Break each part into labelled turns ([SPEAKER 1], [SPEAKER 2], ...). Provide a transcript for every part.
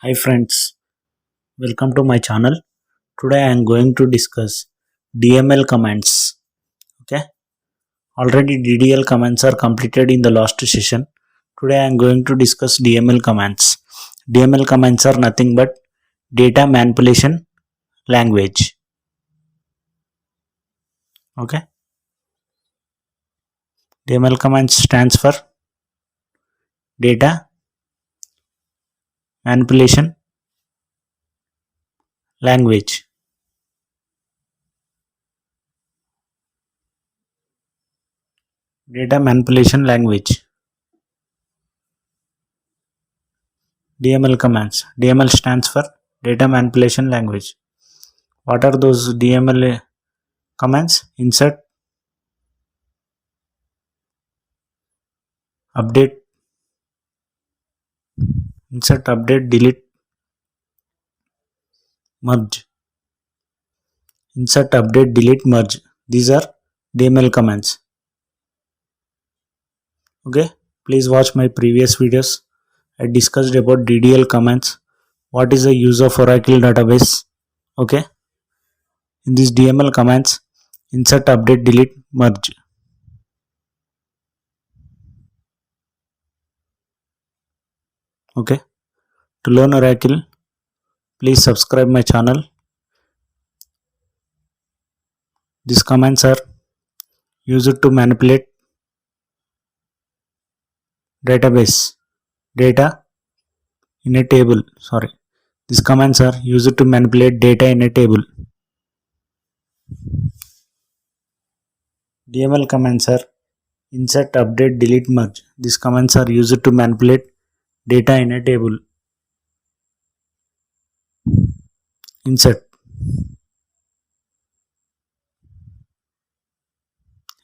[SPEAKER 1] Hi friends, welcome to my channel. Today I am going to discuss DML commands. Okay, already DDL commands are completed in the last session. Today I am going to discuss DML commands. DML commands are nothing but data manipulation language. Okay, DML commands stands for data manipulation language. Data manipulation language. DML commands. DML stands for data manipulation language. What are those DML commands? Insert, update, delete, merge. Insert, update, delete, merge. These are DML commands. Okay, please watch my previous videos. I discussed about DDL commands. What is the use of Oracle database? Okay, in these DML commands, insert, update, delete, merge. Okay, to learn Oracle, please subscribe my channel. These commands are used to manipulate database data in a table. These commands are used to manipulate data in a table. DML commands are insert, update, delete, merge. These commands are used to manipulate data in a table. Insert.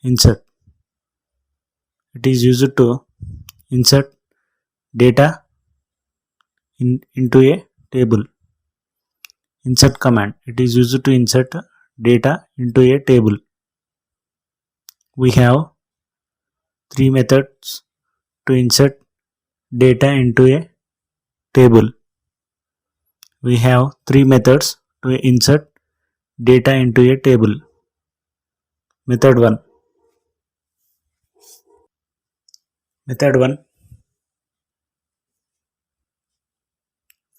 [SPEAKER 1] Insert. It is used to insert data into a table. Insert command. It is used to insert data into a table. We have three methods to insert data into a table. We have three methods to insert data into a table. Method 1. Method 1.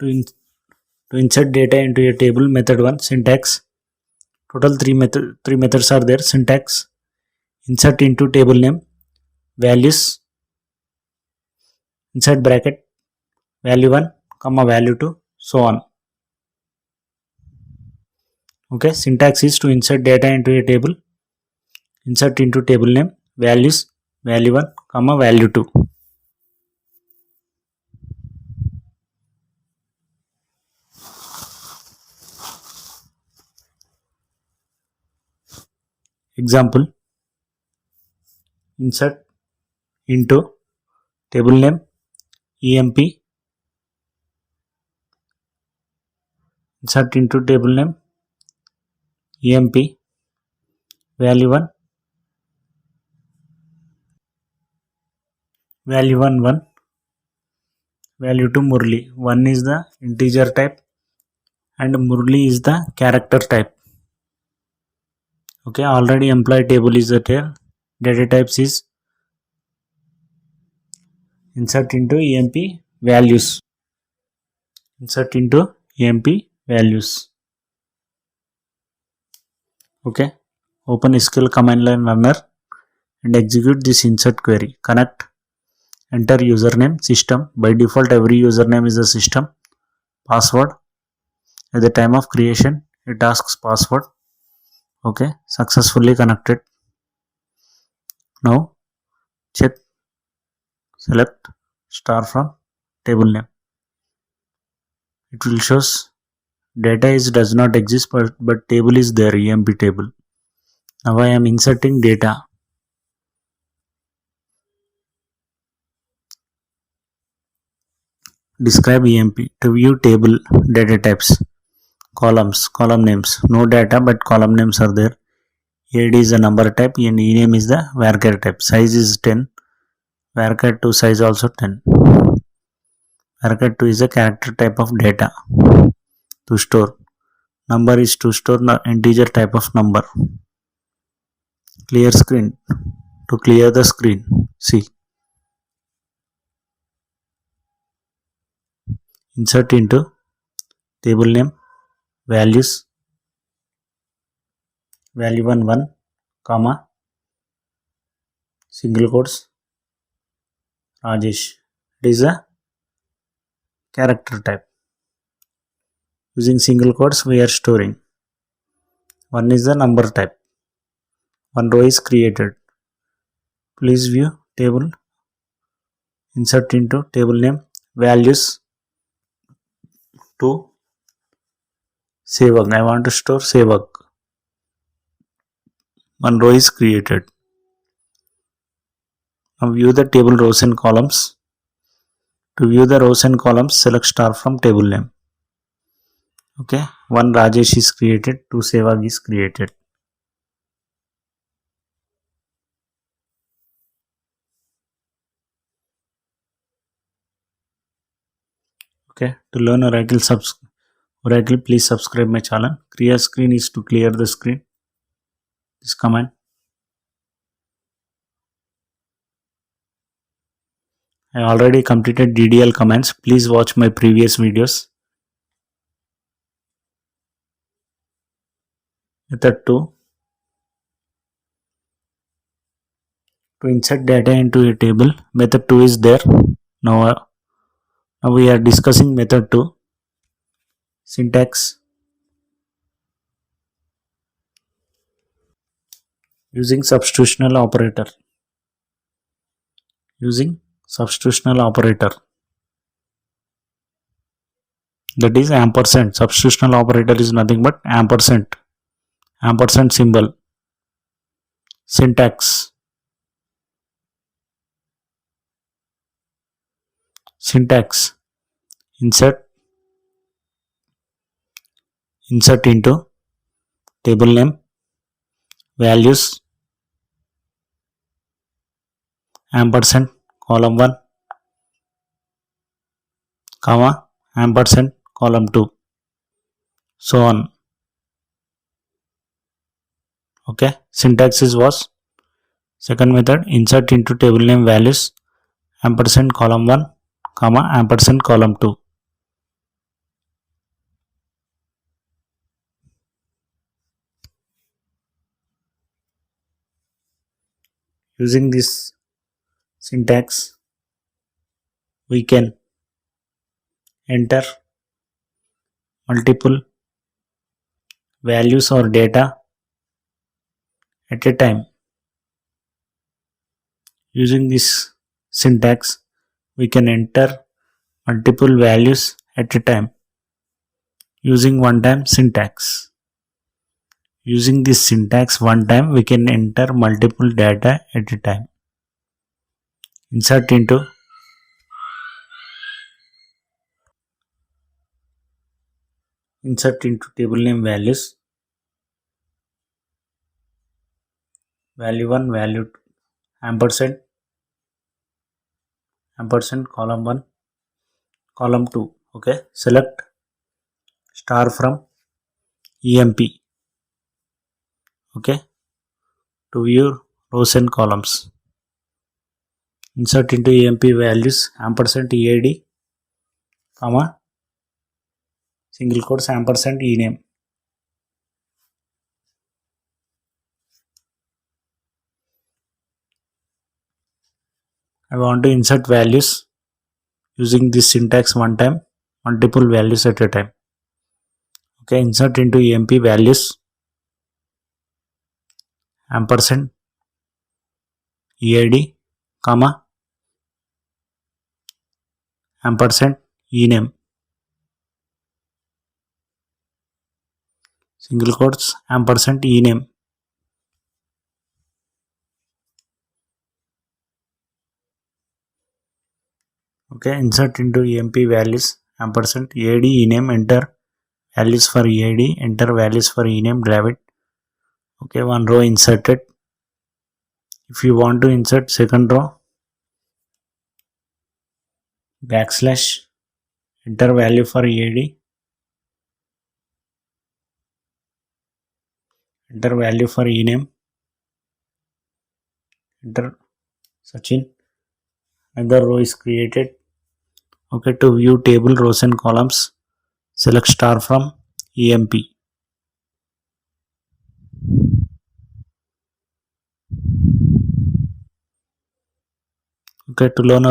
[SPEAKER 1] To insert data into a table. Method 1. Syntax. Total three methods are there. Syntax. Insert into table name. Values. Inside bracket. Value 1, comma value 2. So on. Okay. Syntax is to insert data into a table. Insert into table name. Values. Value 1, comma value 2. Example. Insert into table name emp. Insert into table name emp. Value 1. Value 1 1. Value 2 Murli. 1 is the integer type and Murli is the character type. Okay, already employee table is there. Data types is insert into emp values. Insert into emp values. Okay, open SQL command line runner and execute this insert query. Connect. Enter username system. By default every username is a system. Password. At the time of creation it asks password. Okay, successfully connected. Now check, select star from table name. It will shows data does not exist but table is there, emp table. Now I am inserting data. Describe emp. To view table data types. Columns, column names. No data but column names are there. Id is the number type and ename is the varchar type. Size is 10. Varchar to size also 10. Paragraph 2 is a character type of data to store. Number is to store integer type of number. Clear screen, to clear the screen. See, insert into table name values, value 1 comma, single quotes, Rajesh. It is a character type. Using single quotes we are storing. One is the number type. One row is created. Please view table. Insert into table name values to Sevak. I want to store Sevak. One row is created. Now view the table rows and columns. To view the rows and columns, select star from table name. Okay, one Rajesh is created, two Sevak is created. Okay, to learn Oracle, please subscribe my channel. Clear screen is to clear the screen. This command. I already completed DDL commands. Please watch my previous videos. Method 2. To insert data into a table, method 2 is there. Now we are discussing method 2. Syntax. Using substitutional operator. Using substitutional operator. That is ampersand. Substitutional operator is nothing but ampersand. Ampersand symbol. Syntax. Syntax. Insert into table name values ampersand column 1 comma ampersand column 2, so on. Okay, syntax is was. Second method, insert into table name values ampersand column 1 comma ampersand column 2. Using this syntax, we can enter multiple values or data at a time. Using this syntax, we can enter multiple values at a time using one-time syntax. Using this syntax one time, we can enter multiple data at a time. Insert into table name values, value 1, value 2, ampersand column 1, column 2. Okay, select star from EMP. Okay, to view rows and columns. Insert into EMP values ampersand EAD comma single quotes ampersand ename. I want to insert values using this syntax one time, multiple values at a time. Okay, insert into EMP values ampersand EAD comma ampersand ename, single quotes ampersand ename. Okay, insert into EMP values ampersand EAD ename, enter values for EAD, enter values for ename, grab it. Okay, one row inserted. If you want to insert second row, backslash enter value for EAD, enter value for ename, enter Sachin. Another row is created. Okay, to view table rows and columns, select star from EMP. Okay, to learn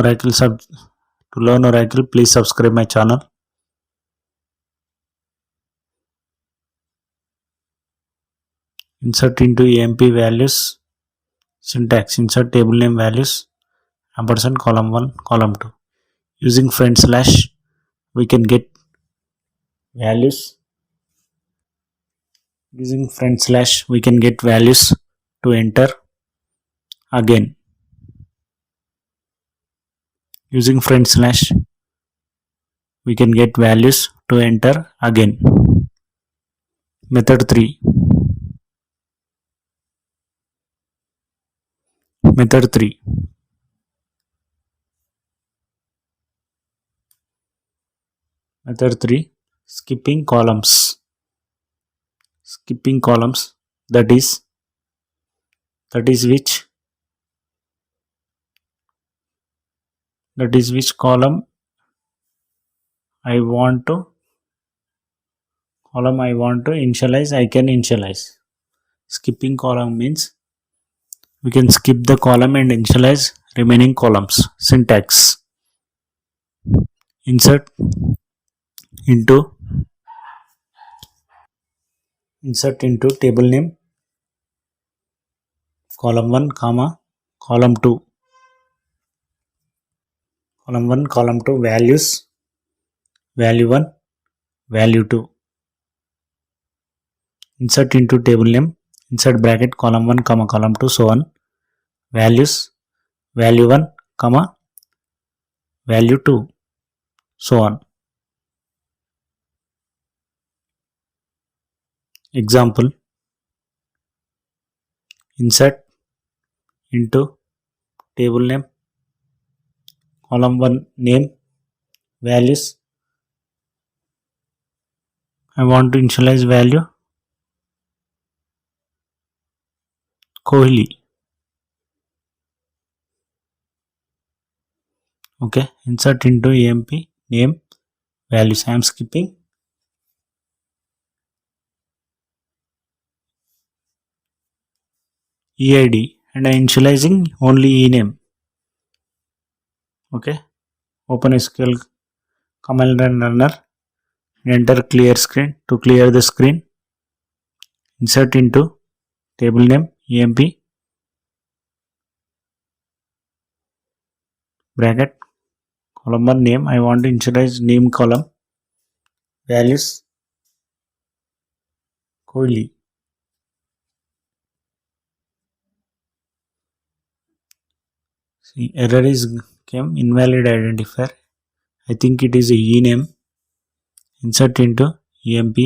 [SPEAKER 1] Oracle, please subscribe my channel. Insert into EMP values, syntax, insert table name values, ampersand column 1, column 2. Using front slash, we can get values. Using front slash, we can get values to enter again. Using front slash, we can get values to enter again. Method 3. Method 3. Method 3. Skipping columns. Skipping columns, that is which column I want to initialize, I can initialize. Skipping column means we can skip the column and initialize remaining columns. Syntax, insert into table name column 1 comma column 2, column 1 column 2 values, value 1, value 2. Insert into table name, insert bracket column 1 comma column 2, so on, values, value 1 comma value 2, so on. Example, insert into table name column 1 name, values, I want to initialize value Kohli. Okay, insert into EMP name, values, I am skipping EID and I am initializing only ename. Okay, open SQL command line runner and enter clear screen. To clear the screen, insert into table name EMP bracket column 1 name, I want to initialize name column, values Kohli. See, error is came, invalid identifier. I think it is a ename. Insert into EMP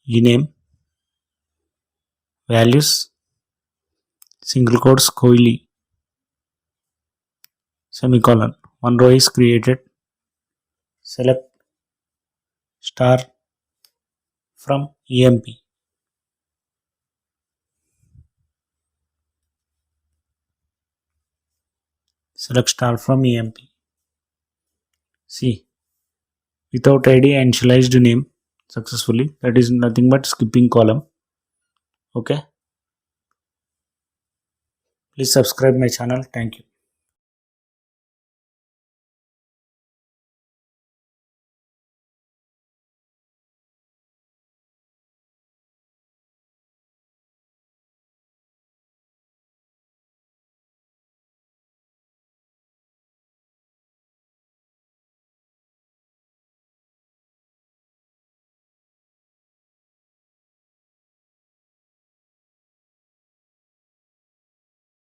[SPEAKER 1] ename, values, single quotes Kohli, semicolon. One row is created. Select star from EMP. Select star from EMP. See, without ID I initialized name successfully. That is nothing but skipping column. Okay. Please subscribe my channel. Thank you.